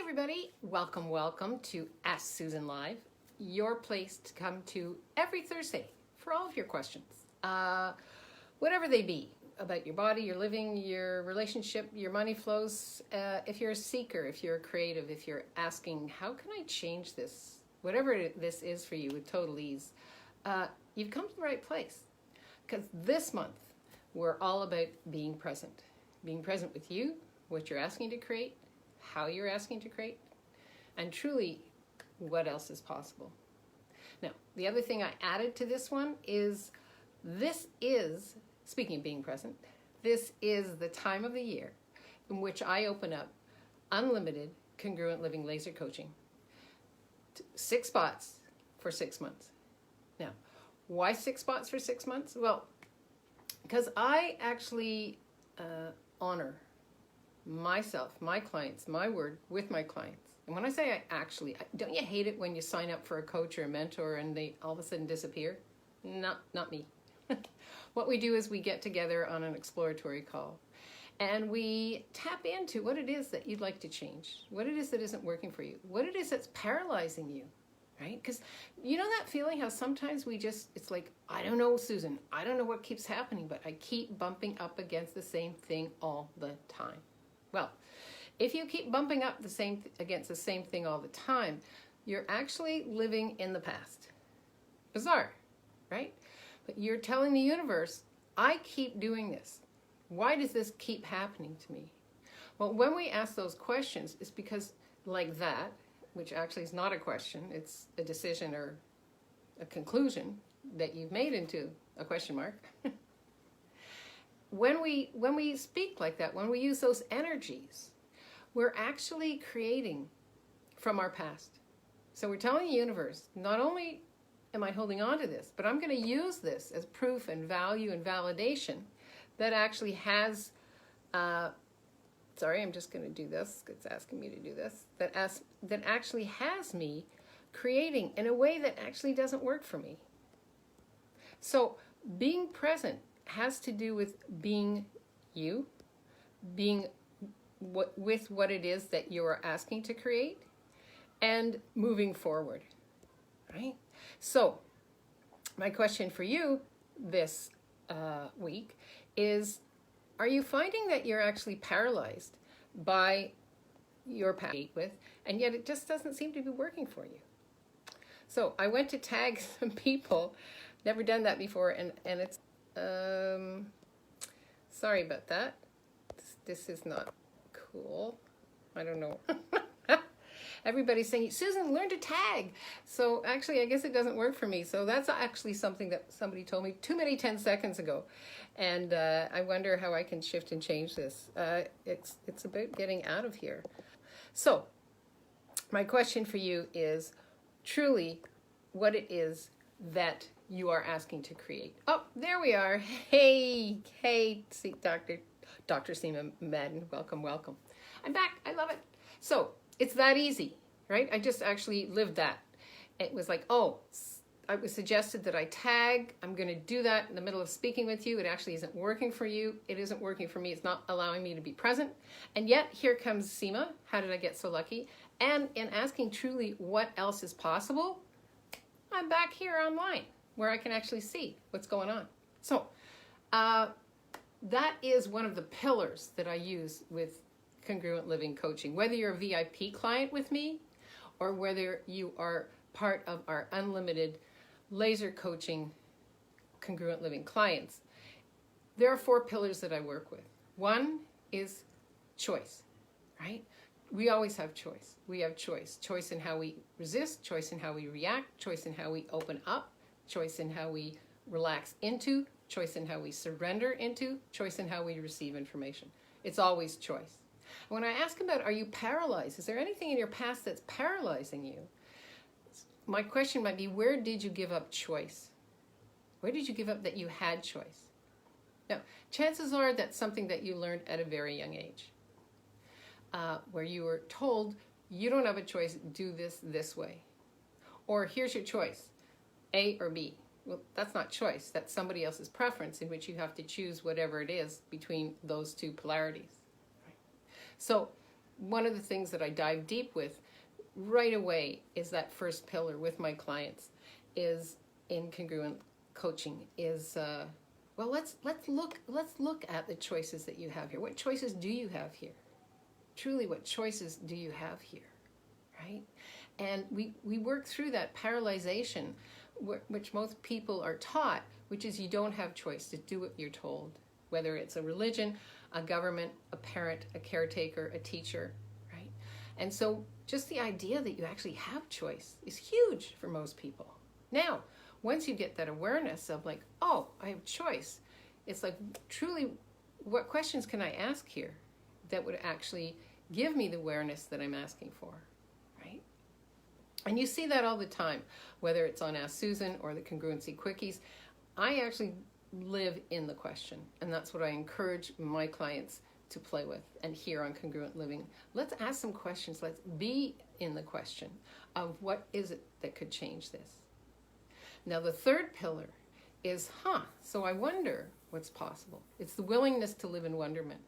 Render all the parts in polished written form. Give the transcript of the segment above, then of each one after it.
everybody, welcome to Ask Susan Live, your place to come to every Thursday for all of your questions, whatever they be, about your body, your living, your relationship, your money flows. If you're a seeker, if you're a creative, if you're asking, how can I change this? Whatever this is for you with total ease, you've come to the right place. Because this month, we're all about being present with you, what you're asking to create, how you're asking to create, and truly what else is possible. Now, the other thing I added to this one is, speaking of being present, this is the time of the year in which I open up unlimited congruent living laser coaching. 6 spots for 6 months. Now, why 6 spots for 6 months? Well, because I actually honor myself, my clients, my word with my clients. And when I say don't you hate it when you sign up for a coach or a mentor and they all of a sudden disappear? Not me. What we do is we get together on an exploratory call and we tap into what it is that you'd like to change, what it is that isn't working for you, what it is that's paralyzing you, right? Because you know that feeling how sometimes it's like, I don't know, Susan, I don't know what keeps happening, but I keep bumping up against the same thing all the time. Well, if you keep bumping up against the same thing all the time, you're actually living in the past. Bizarre, right? But you're telling the universe, I keep doing this. Why does this keep happening to me? Well, when we ask those questions, it's because like that, which actually is not a question, it's a decision or a conclusion that you've made into a question mark. When we speak like that, when we use those energies, we're actually creating from our past. So we're telling the universe, not only am I holding on to this, but I'm going to use this as proof and value and validation that actually has, I'm just going to do this, it's asking me to do this, that actually has me creating in a way that actually doesn't work for me. So being present has to do with being you, being with what it is that you are asking to create, and moving forward, right? So my question for you this week is, are you finding that you're actually paralyzed by your past with, and yet it just doesn't seem to be working for you? So I went to tag some people, never done that before, and it's sorry about that. This is not cool. I don't know. Everybody's saying, Susan, learn to tag. So actually, I guess it doesn't work for me. So that's actually something that somebody told me too many 10 seconds ago. And I wonder how I can shift and change this. It's about getting out of here. So my question for you is truly what it is that you are asking to create. Oh, there we are. Hey, see, Dr. Seema Madden, welcome. I'm back, I love it. So it's that easy, right? I just actually lived that. It was like, I was suggested that I tag. I'm going to do that in the middle of speaking with you. It actually isn't working for you. It isn't working for me. It's not allowing me to be present. And yet here comes Seema. How did I get so lucky? And in asking truly what else is possible, I'm back here online where I can actually see what's going on. So that is one of the pillars that I use with congruent living coaching. Whether you're a VIP client with me or whether you are part of our unlimited laser coaching congruent living clients, there are 4 pillars that I work with. One is choice, right? We always have choice. We have choice. Choice in how we resist, choice in how we react, choice in how we open up, choice in how we relax into, choice in how we surrender into, choice in how we receive information. It's always choice. When I ask about, are you paralyzed? Is there anything in your past that's paralyzing you? My question might be, where did you give up choice? Where did you give up that you had choice? Now, chances are that's something that you learned at a very young age, where you were told, you don't have a choice, do this way. Or here's your choice, A or B. Well, that's not choice. That's somebody else's preference in which you have to choose whatever it is between those 2 polarities. So one of the things that I dive deep with right away is that first pillar with my clients is in congruent coaching is well, let's look at the choices that you have here. What choices do you have here? Truly, what choices do you have here, right? And we work through that paralyzation, which most people are taught, which is you don't have choice to do what you're told, whether it's a religion, a government, a parent, a caretaker, a teacher, right? And so just the idea that you actually have choice is huge for most people. Now, once you get that awareness of like, oh, I have choice, it's like, truly, what questions can I ask here that would actually give me the awareness that I'm asking for, right? And you see that all the time, whether it's on Ask Susan or the Congruency Quickies. I actually live in the question, and that's what I encourage my clients to play with. And here on Congruent Living, let's ask some questions. Let's be in the question of what is it that could change this. Now, the third pillar is, so I wonder what's possible. It's the willingness to live in wonderment.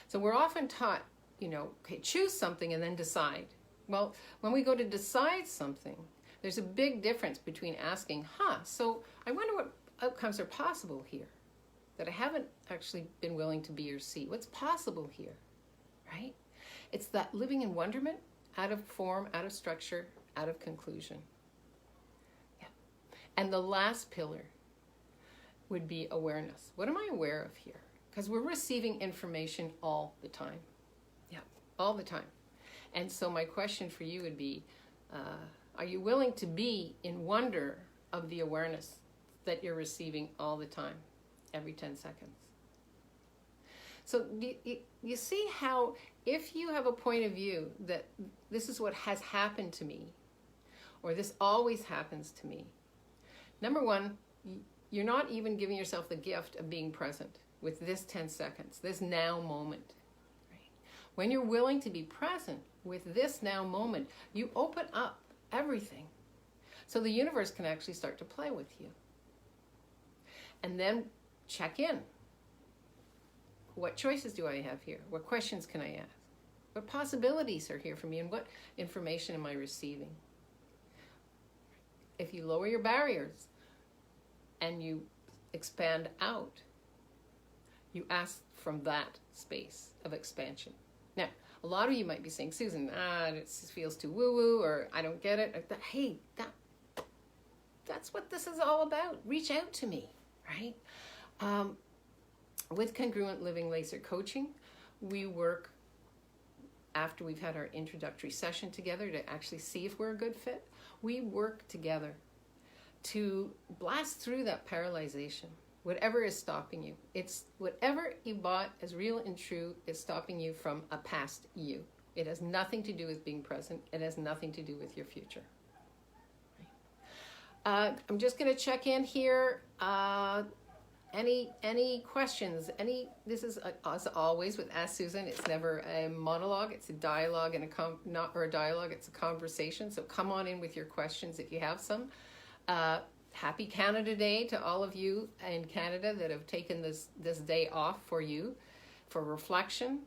So we're often taught, okay, choose something and then decide. Well, when we go to decide something, there's a big difference between asking, so I wonder what outcomes are possible here that I haven't actually been willing to be or see. What's possible here, right? It's that living in wonderment, out of form, out of structure, out of conclusion. Yeah. And the last pillar would be awareness. What am I aware of here? Because we're receiving information all the time. Yeah, all the time. And so my question for you would be, are you willing to be in wonder of the awareness that you're receiving all the time, every 10 seconds? So you see how if you have a point of view that this is what has happened to me, or this always happens to me, number one, you're not even giving yourself the gift of being present with this 10 seconds, this now moment. Right? When you're willing to be present with this now moment, you open up everything. So the universe can actually start to play with you. And then check in. What choices do I have here? What questions can I ask? What possibilities are here for me, and what information am I receiving? If you lower your barriers and you expand out, you ask from that space of expansion. Now, a lot of you might be saying, Susan, it feels too woo-woo, or I don't get it. Hey, that's what this is all about. Reach out to me, right? With Congruent Living Laser Coaching, we work after we've had our introductory session together to actually see if we're a good fit. We work together to blast through that paralyzation, whatever is stopping you. It's whatever you bought as real and true is stopping you from a past you. It has nothing to do with being present. It has nothing to do with your future. I'm just going to check in here. Any questions? This is as always with Ask Susan. It's never a monologue. It's a dialogue and not a dialogue. It's a conversation. So come on in with your questions if you have some. Happy Canada Day to all of you in Canada that have taken this day off for you, for reflection,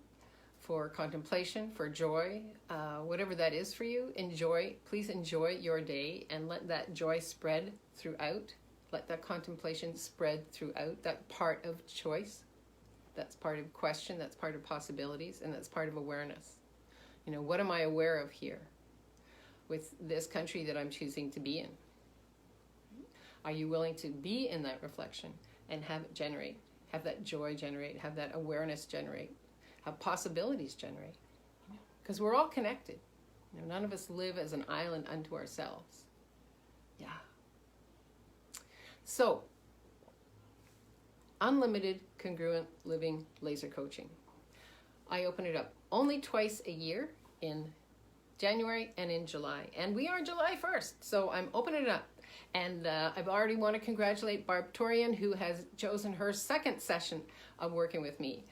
for contemplation, for joy, whatever that is for you. Please enjoy your day and let that joy spread throughout. Let that contemplation spread throughout. That part of choice, that's part of question, that's part of possibilities, and that's part of awareness. What am I aware of here with this country that I'm choosing to be in? Are you willing to be in that reflection and have it generate, have that joy generate, have that awareness generate, have possibilities generate? Because we're all connected. None of us live as an island unto ourselves. Yeah. So, unlimited congruent living laser coaching. I open it up only twice a year, in January and in July. And we are July 1st, so I'm opening it up. And I've already want to congratulate Barb Torian, who has chosen her second session of working with me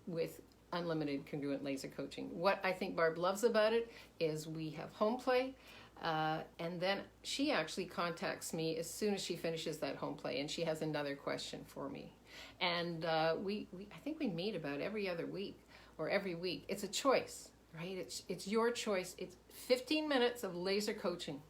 with unlimited congruent laser coaching. What I think Barb loves about it is we have home play, and then she actually contacts me as soon as she finishes that home play, and she has another question for me. And I think we meet about every other week or every week. It's a choice, right? It's your choice. It's 15 minutes of laser coaching.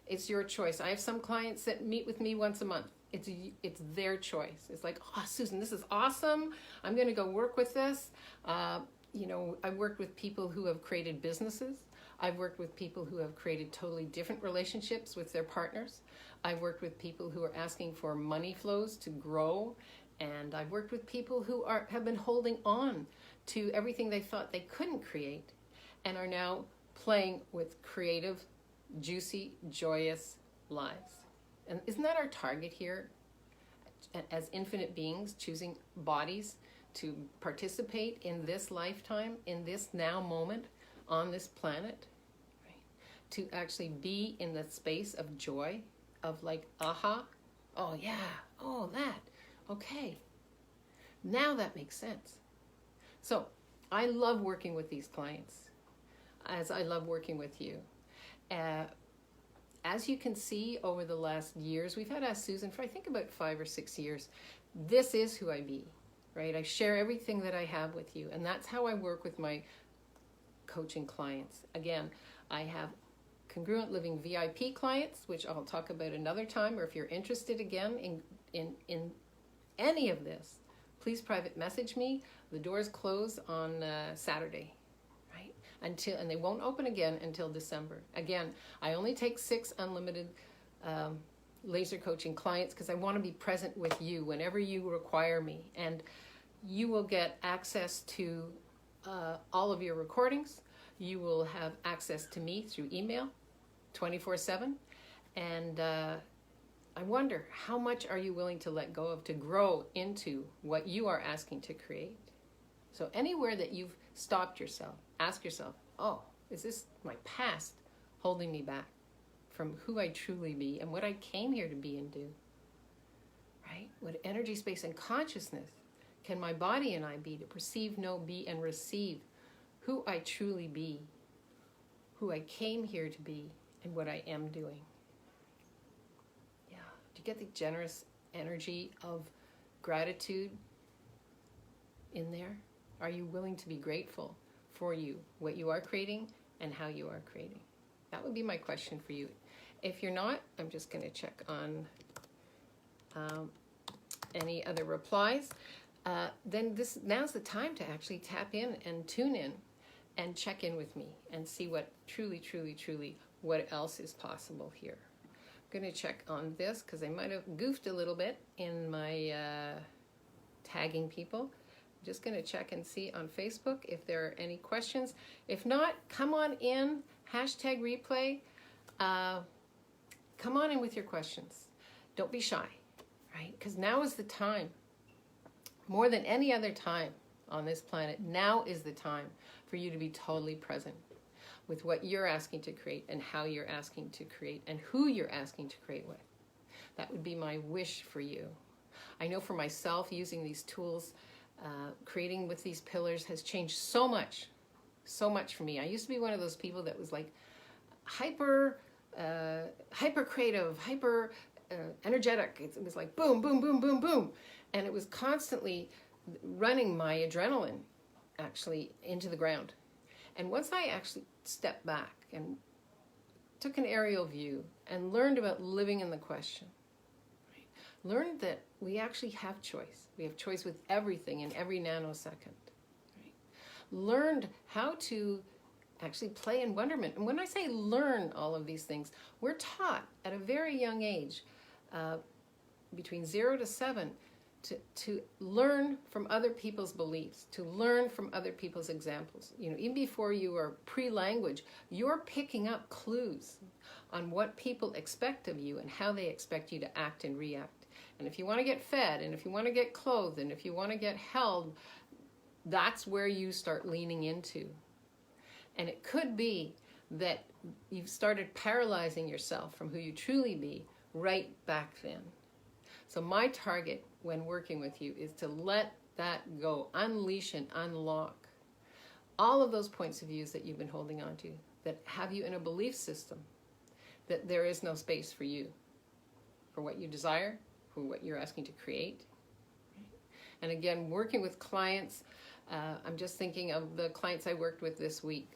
It's your choice. I have some clients that meet with me once a month. It's their choice. It's like, oh, Susan, this is awesome. I'm going to go work with this. I've worked with people who have created businesses. I've worked with people who have created totally different relationships with their partners. I've worked with people who are asking for money flows to grow. And I've worked with people who have been holding on to everything they thought they couldn't create and are now playing with creative, juicy, joyous lives. And isn't that our target here as infinite beings, choosing bodies to participate in this lifetime, in this now moment on this planet, right? To actually be in the space of joy, of like, aha, oh yeah, oh that, okay. Now that makes sense. So I love working with these clients, as I love working with you. As you can see over the last years, we've had Ask Susan for I think about 5 or 6 years. This is who I be, right? I share everything that I have with you, and that's how I work with my coaching clients. Again, I have Congruent Living VIP clients, which I'll talk about another time, or if you're interested again in any of this, please private message me. The doors close on Saturday. And they won't open again until December. Again, I only take 6 unlimited laser coaching clients because I want to be present with you whenever you require me. And you will get access to all of your recordings. You will have access to me through email 24/7. And I wonder, how much are you willing to let go of to grow into what you are asking to create? So anywhere that you've stopped yourself, ask yourself, oh, is this my past holding me back from who I truly be and what I came here to be and do? Right? What energy, space, and consciousness can my body and I be to perceive, know, be, and receive who I truly be, who I came here to be, and what I am doing? Yeah. Do you get the generous energy of gratitude in there? Are you willing to be grateful for you, what you are creating, and how you are creating? That would be my question for you. If you're not, I'm just going to check on any other replies. Then now's the time to actually tap in and tune in and check in with me and see what truly, what else is possible here. I'm going to check on this because I might have goofed a little bit in my tagging people. Just going to check and see on Facebook if there are any questions. If not, come on in, #replay. Come on in with your questions. Don't be shy, right? Because now is the time. More than any other time on this planet, now is the time for you to be totally present with what you're asking to create and how you're asking to create and who you're asking to create with. That would be my wish for you. I know for myself, using these tools, creating with these pillars has changed so much for me. I used to be one of those people that was like hyper creative, hyper energetic. It was like boom, boom, boom, boom, boom. And it was constantly running my adrenaline actually into the ground. And once I actually stepped back and took an aerial view and learned about living in the question, right? Learned that we actually have choice. We have choice with everything in every nanosecond. Right? Learned how to actually play in wonderment. And when I say learn all of these things, we're taught at a very young age, between 0 to 7, to learn from other people's beliefs, to learn from other people's examples. You know, even before you are pre-language, you're picking up clues on what people expect of you and how they expect you to act and react. And if you want to get fed, and if you want to get clothed, and if you want to get held, that's where you start leaning into. And it could be that you've started paralyzing yourself from who you truly be right back then. So my target when working with you is to let that go, unleash and unlock all of those points of views that you've been holding on to, that have you in a belief system that there is no space for you, for what you desire, for what you're asking to create. And again, working with clients, I'm just thinking of the clients I worked with this week.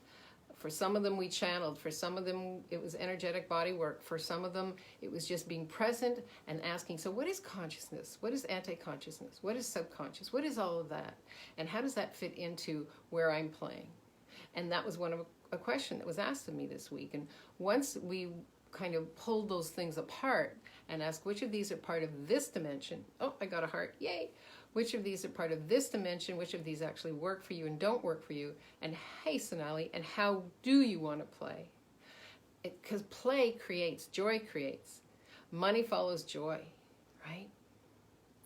For some of them, we channeled. For some of them, it was energetic body work. For some of them, it was just being present and asking, so what is consciousness? What is anti-consciousness? What is subconscious? What is all of that? And how does that fit into where I'm playing? And that was a question that was asked of me this week. And once we kind of pulled those things apart and asked which of these are part of this dimension, oh, I got a heart, yay! Which of these are part of this dimension, which of these actually work for you and don't work for you, and hey, Sonali, and how do you want to play? Because play creates, joy creates. Money follows joy, right?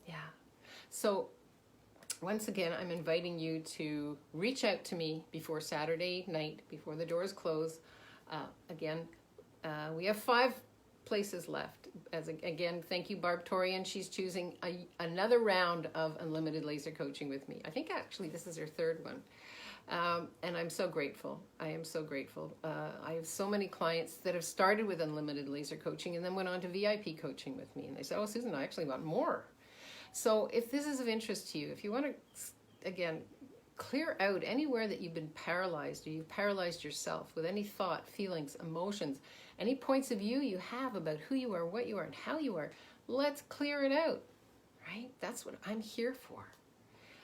Yeah. So once again, I'm inviting you to reach out to me before Saturday night, before the doors close. We have 5 places left. Again, thank you, Barb Torian. She's choosing another round of unlimited laser coaching with me. I think actually this is her 3rd one. And I'm so grateful. I am so grateful. I have so many clients that have started with unlimited laser coaching and then went on to VIP coaching with me. And they said, oh, Susan, I actually want more. So if this is of interest to you, if you want to, again, clear out anywhere that you've been paralyzed or you've paralyzed yourself with any thought, feelings, emotions, any points of view you have about who you are, what you are, and how you are, let's clear it out, right? That's what I'm here for.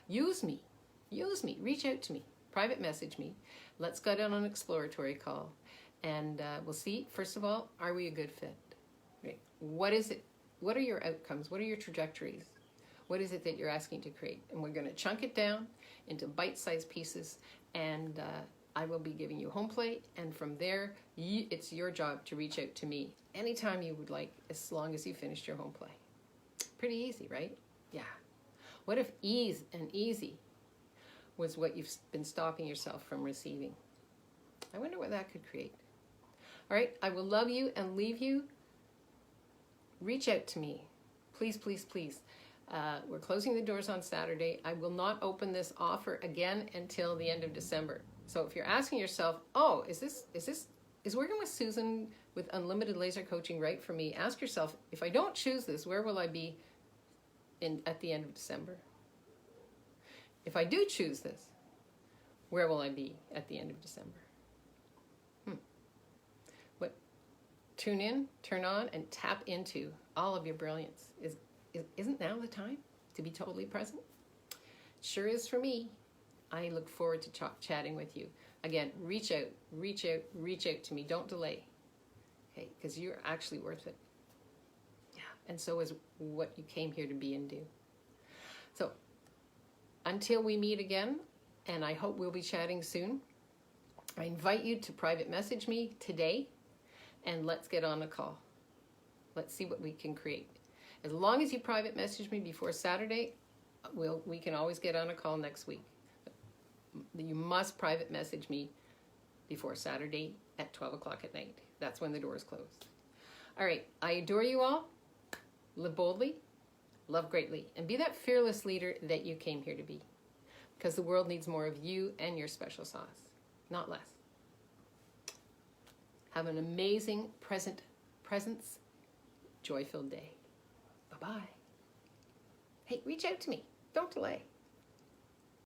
Use me, reach out to me, private message me. Let's go down on an exploratory call. And we'll see, first of all, are we a good fit? Right? What is it? What are your outcomes? What are your trajectories? What is it that you're asking to create? And we're going to chunk it down into bite-sized pieces, and I will be giving you home play, and from there, it's your job to reach out to me anytime you would like, as long as you finished your home play. Pretty easy, right? Yeah. What if ease and easy was what you've been stopping yourself from receiving? I wonder what that could create. All right, I will love you and leave you. Reach out to me. Please, please, please. We're closing the doors on Saturday. I will not open this offer again until the end of December. So if you're asking yourself, oh, is working with Susan with unlimited laser coaching right for me? Ask yourself, if I don't choose this, where will I be at the end of December? If I do choose this, where will I be at the end of December? Tune in, turn on, and tap into all of your brilliance. Isn't now the time to be totally present? Sure is for me. I look forward to chatting with you. Again, reach out to me. Don't delay, okay? Because you're actually worth it. Yeah, and so is what you came here to be and do. So until we meet again, and I hope we'll be chatting soon, I invite you to private message me today, and let's get on a call. Let's see what we can create. As long as you private message me before Saturday, we can always get on a call next week. You must private message me before Saturday at 12 o'clock at night. That's when the doors close. All right, I adore you all. Live boldly, love greatly, and be that fearless leader that you came here to be. Because the world needs more of you and your special sauce, not less. Have an amazing presence, joy-filled day. Bye-bye. Hey, reach out to me. Don't delay.